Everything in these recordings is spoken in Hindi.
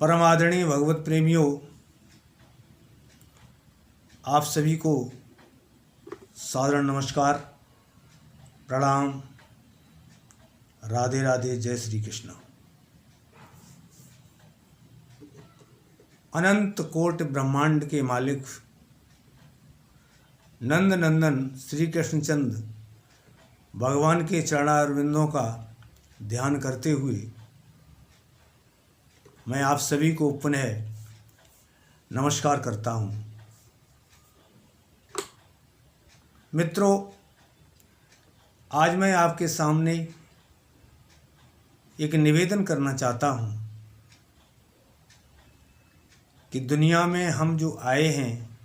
परम आदरणीय भगवत प्रेमियों, आप सभी को सादर नमस्कार, प्रणाम, राधे राधे, जय श्री कृष्ण। अनंत कोटि ब्रह्मांड के मालिक नंद नंदन श्री कृष्णचंद भगवान के चरणारविंदों का ध्यान करते हुए मैं आप सभी को पुनः नमस्कार करता हूँ। मित्रों, आज मैं आपके सामने एक निवेदन करना चाहता हूँ कि दुनिया में हम जो आए हैं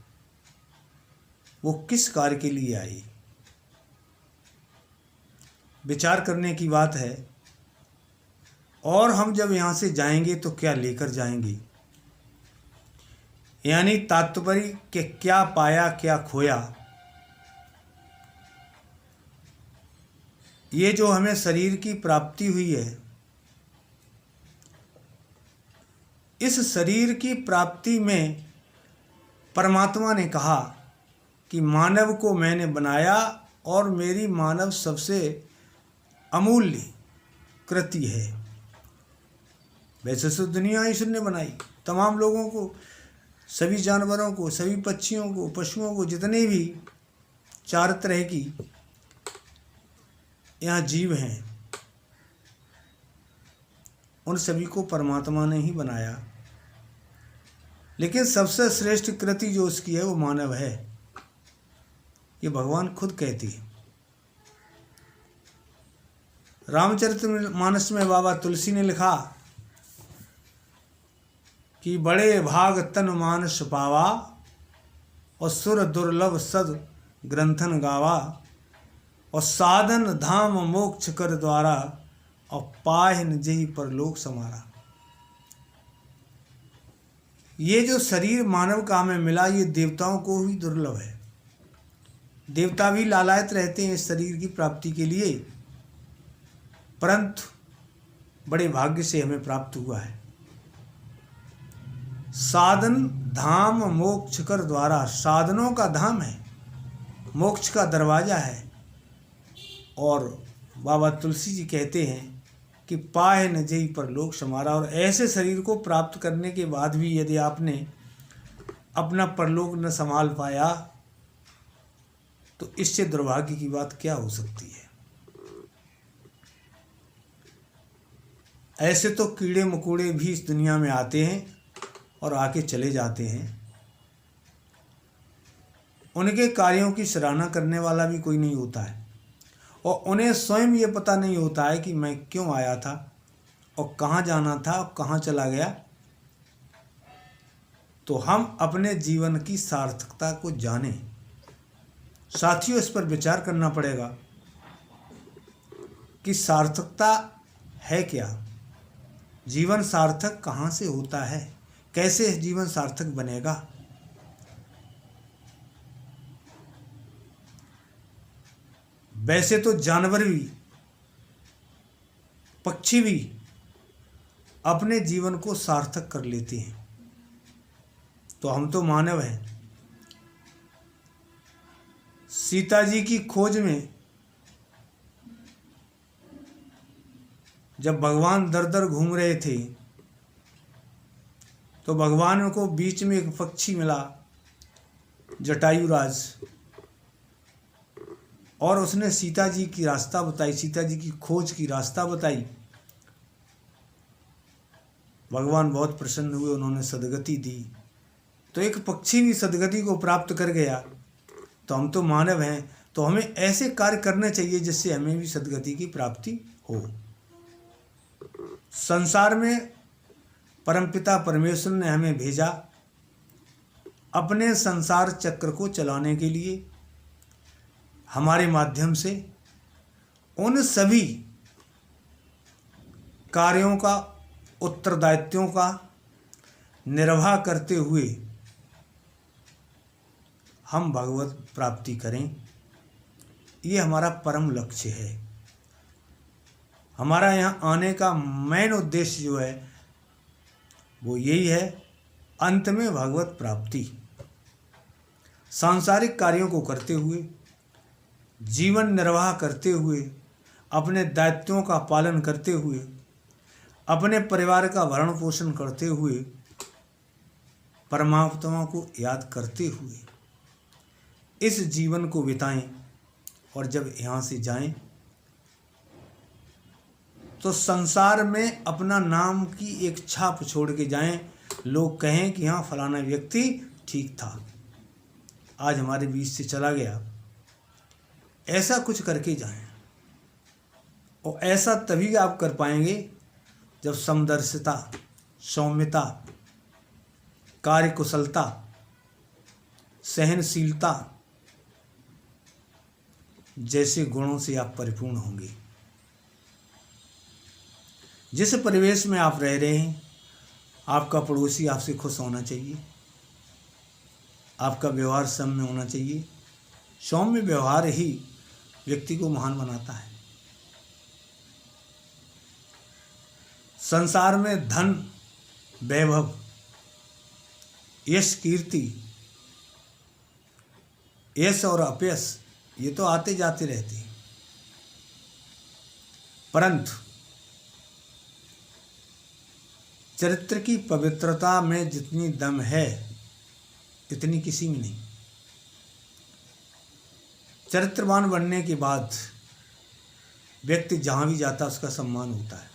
वो किस कार्य के लिए आए। विचार करने की बात है। और हम जब यहाँ से जाएंगे तो क्या लेकर जाएंगे, यानी तात्पर्य कि क्या पाया क्या खोया। ये जो हमें शरीर की प्राप्ति हुई है, इस शरीर की प्राप्ति में परमात्मा ने कहा कि मानव को मैंने बनाया और मेरी मानव सबसे अमूल्य कृति है। वैसे तो दुनिया ईश्वर ने बनाई, तमाम लोगों को, सभी जानवरों को, सभी पक्षियों को, पशुओं को, जितने भी चार तरह की यहाँ जीव हैं, उन सभी को परमात्मा ने ही बनाया। लेकिन सबसे श्रेष्ठ कृति जो उसकी है वो मानव है, ये भगवान खुद कहती है। रामचरितमानस में बाबा तुलसी ने लिखा कि बड़े भाग तन मानस पावा और सुर दुर्लभ सद ग्रंथन गावा और साधन धाम मोक्ष कर द्वारा और पाहिन जही परलोक समारा। ये जो शरीर मानव का हमें मिला, ये देवताओं को भी दुर्लभ है। देवता भी लालायत रहते हैं इस शरीर की प्राप्ति के लिए, परंतु बड़े भाग्य से हमें प्राप्त हुआ है। साधन धाम मोक्ष कर द्वारा, साधनों का धाम है, मोक्ष का दरवाजा है। और बाबा तुलसी जी कहते हैं कि पाए न जई परलोक समारा। और ऐसे शरीर को प्राप्त करने के बाद भी यदि आपने अपना परलोक न संभाल पाया तो इससे दुर्भाग्य की बात क्या हो सकती है। ऐसे तो कीड़े मकोड़े भी इस दुनिया में आते हैं और आके चले जाते हैं, उनके कार्यों की सराहना करने वाला भी कोई नहीं होता है। और उन्हें स्वयं ये पता नहीं होता है कि मैं क्यों आया था और कहाँ जाना था और कहाँ चला गया। तो हम अपने जीवन की सार्थकता को जानें। साथियों, इस पर विचार करना पड़ेगा कि सार्थकता है क्या, जीवन सार्थक कहाँ से होता है, कैसे जीवन सार्थक बनेगा। वैसे तो जानवर भी, पक्षी भी अपने जीवन को सार्थक कर लेते हैं, तो हम तो मानव हैं। सीता जी की खोज में जब भगवान दर दर घूम रहे थे तो भगवान को बीच में एक पक्षी मिला, जटायुराज, और उसने सीता जी की रास्ता बताई, सीता जी की खोज की रास्ता बताई। भगवान बहुत प्रसन्न हुए, उन्होंने सद्गति दी। तो एक पक्षी भी सद्गति को प्राप्त कर गया। तो हम तो मानव हैं, तो हमें ऐसे कार्य करने चाहिए जिससे हमें भी सद्गति की प्राप्ति हो। संसार में परमपिता परमेश्वर ने हमें भेजा अपने संसार चक्र को चलाने के लिए। हमारे माध्यम से उन सभी कार्यों का, उत्तरदायित्वों का निर्वाह करते हुए हम भगवत प्राप्ति करें, ये हमारा परम लक्ष्य है। हमारा यहाँ आने का मेन उद्देश्य जो है वो यही है, अंत में भगवत प्राप्ति। सांसारिक कार्यों को करते हुए, जीवन निर्वाह करते हुए, अपने दायित्वों का पालन करते हुए, अपने परिवार का भरण पोषण करते हुए, परमात्मा को याद करते हुए इस जीवन को बिताएं। और जब यहाँ से जाएं तो संसार में अपना नाम की एक छाप छोड़ के जाएं, लोग कहें कि हाँ फलाना व्यक्ति ठीक था, आज हमारे बीच से चला गया। ऐसा कुछ करके जाएं। और ऐसा तभी आप कर पाएंगे जब समदर्शिता, सौम्यता, कार्यकुशलता, सहनशीलता जैसे गुणों से आप परिपूर्ण होंगे। जिस परिवेश में आप रह रहे हैं, आपका पड़ोसी आपसे खुश होना चाहिए, आपका व्यवहार सौम्य होना चाहिए। सौम्य व्यवहार ही व्यक्ति को महान बनाता है। संसार में धन, वैभव, यश, कीर्ति, यश और अपयश ये तो आते जाते रहते हैं, परंतु चरित्र की पवित्रता में जितनी दम है इतनी किसी में नहीं। चरित्रवान बनने के बाद व्यक्ति जहाँ भी जाता उसका सम्मान होता है।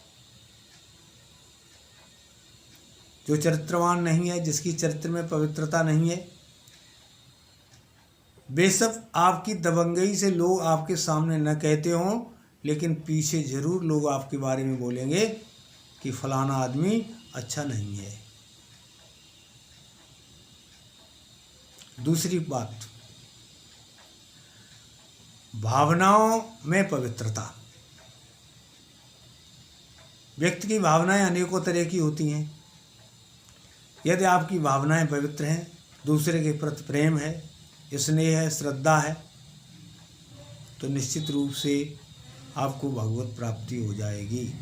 जो चरित्रवान नहीं है, जिसकी चरित्र में पवित्रता नहीं है, बेशक आपकी दबंगई से लोग आपके सामने न कहते हों, लेकिन पीछे जरूर लोग आपके बारे में बोलेंगे कि फलाना आदमी अच्छा नहीं है। दूसरी बात, भावनाओं में पवित्रता। व्यक्ति की भावनाएं अनेकों तरह की होती हैं। यदि आपकी भावनाएं पवित्र हैं, दूसरे के प्रति प्रेम है, स्नेह है, श्रद्धा है, तो निश्चित रूप से आपको भगवत प्राप्ति हो जाएगी।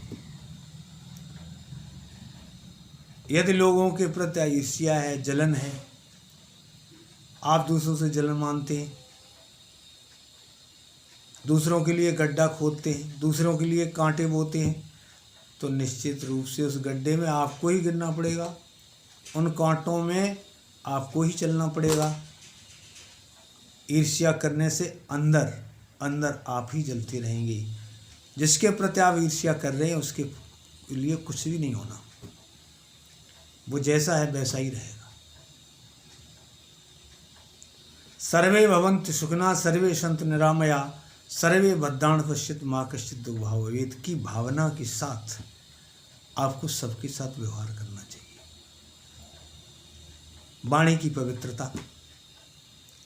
यदि लोगों के प्रति ईर्ष्या है, जलन है, आप दूसरों से जलन मानते हैं, दूसरों के लिए गड्ढा खोदते हैं, दूसरों के लिए कांटे बोते हैं, तो निश्चित रूप से उस गड्ढे में आपको ही गिरना पड़ेगा, उन कांटों में आपको ही चलना पड़ेगा। ईर्ष्या करने से अंदर अंदर आप ही जलते रहेंगे। जिसके प्रति आप ईर्ष्या कर रहे हैं उसके लिए कुछ भी नहीं होना, वो जैसा है वैसा ही रहेगा। सर्वे भवन्तु सुखिनः सर्वे सन्तु निरामया सर्वे भद्राणि पश्यन्तु मा कश्चित् दुर्भाग्यः भवेत् की भावना के साथ आपको सबके साथ व्यवहार करना चाहिए। वाणी की पवित्रता,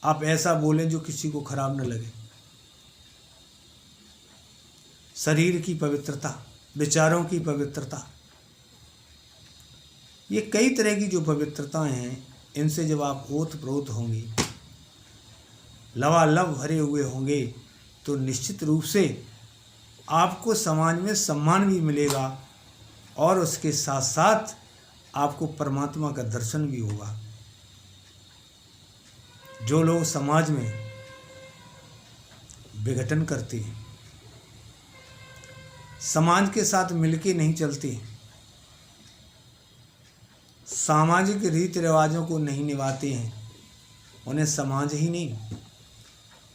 आप ऐसा बोलें जो किसी को खराब न लगे। शरीर की पवित्रता, विचारों की पवित्रता, ये कई तरह की जो पवित्रताएं हैं, इनसे जब आप ओतप्रोत होंगे, लबालब भरे हुए होंगे, तो निश्चित रूप से आपको समाज में सम्मान भी मिलेगा और उसके साथ साथ आपको परमात्मा का दर्शन भी होगा। जो लोग समाज में विघटन करते हैं, समाज के साथ मिलके नहीं चलते, सामाजिक रीति रिवाजों को नहीं निभाते हैं, उन्हें समाज ही नहीं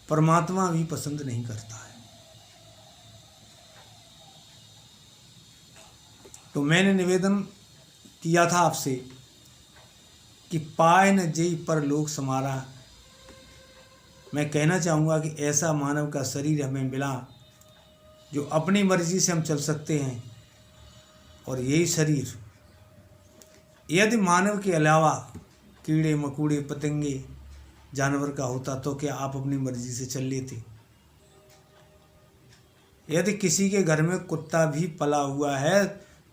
परमात्मा भी पसंद नहीं करता है। तो मैंने निवेदन किया था आपसे कि पाए न जेई पर लोक समारा। मैं कहना चाहूँगा कि ऐसा मानव का शरीर हमें मिला जो अपनी मर्जी से हम चल सकते हैं, और यही शरीर यदि मानव के अलावा कीड़े मकोड़े पतंगे जानवर का होता तो क्या आप अपनी मर्जी से चल लेते? यदि किसी के घर में कुत्ता भी पला हुआ है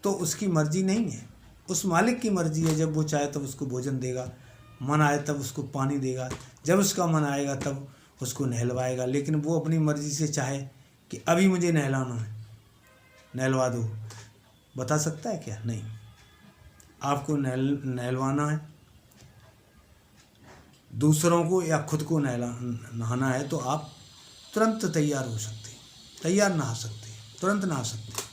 तो उसकी मर्जी नहीं है, उस मालिक की मर्जी है। जब वो चाहे तब उसको भोजन देगा, मन आए तब उसको पानी देगा, जब उसका मन आएगा तब उसको नहलवाएगा। लेकिन वो अपनी मर्जी से चाहे कि अभी मुझे नहलाना है, नहलवा दो, बता सकता है क्या? नहीं। आपको नहलवाना है, दूसरों को या खुद को नहाना है, तो आप तुरंत तैयार हो सकते हैं, तैयार नहा सकते हैं, तुरंत नहा सकते हैं।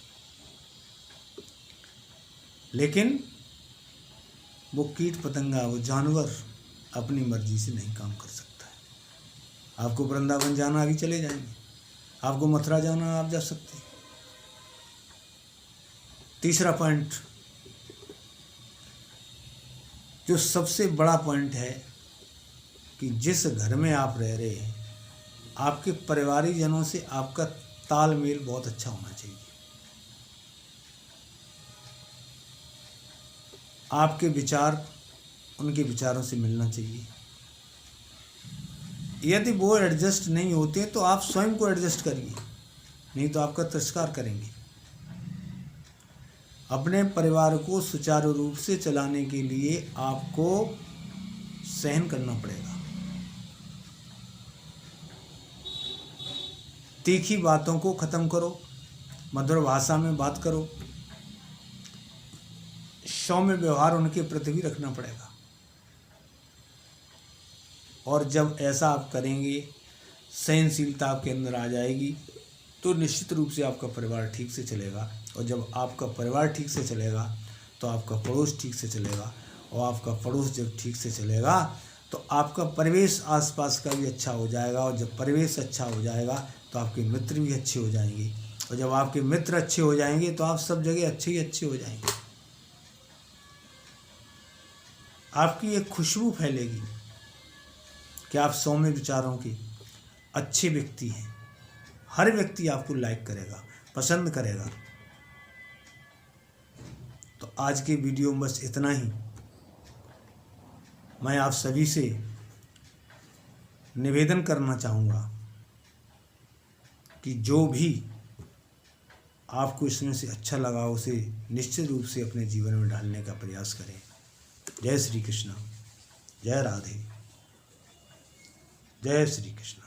लेकिन वो कीट पतंगा, वो जानवर अपनी मर्जी से नहीं काम कर सकता है। आपको वृंदावन जाना, अभी चले जाएंगे। आपको मथुरा जाना, आप जा सकते हैं। तीसरा पॉइंट, जो सबसे बड़ा पॉइंट है, कि जिस घर में आप रह रहे हैं, आपके परिवारीजनों से आपका तालमेल बहुत अच्छा होना चाहिए। आपके विचार उनके विचारों से मिलना चाहिए। यदि वो एडजस्ट नहीं होते तो आप स्वयं को एडजस्ट करिए, नहीं तो आपका तिरस्कार करेंगे। अपने परिवार को सुचारू रूप से चलाने के लिए आपको सहन करना पड़ेगा। तीखी बातों को ख़त्म करो, मधुर भाषा में बात करो, सौम्य व्यवहार उनके प्रति भी रखना पड़ेगा। और जब ऐसा आप करेंगे, सहनशीलता आपके अंदर आ जाएगी, तो निश्चित रूप से आपका परिवार ठीक से चलेगा। और जब आपका परिवार ठीक से चलेगा तो आपका पड़ोस ठीक से चलेगा, और आपका पड़ोस जब ठीक से चलेगा तो आपका परिवेश आसपास का भी अच्छा हो जाएगा। और जब परिवेश अच्छा हो जाएगा तो आपके मित्र भी अच्छे हो जाएंगे, और जब आपके मित्र अच्छे हो जाएंगे तो आप सब जगह अच्छे ही अच्छे हो जाएंगे। आपकी एक खुशबू फैलेगी कि आप सौम्य विचारों के अच्छे व्यक्ति हैं। हर व्यक्ति आपको लाइक करेगा, पसंद करेगा। तो आज के वीडियो में बस इतना ही। मैं आप सभी से निवेदन करना चाहूँगा कि जो भी आपको इसमें से अच्छा लगा उसे निश्चित रूप से अपने जीवन में ढालने का प्रयास करें। जय श्री कृष्ण, जय राधे, जय श्री कृष्ण।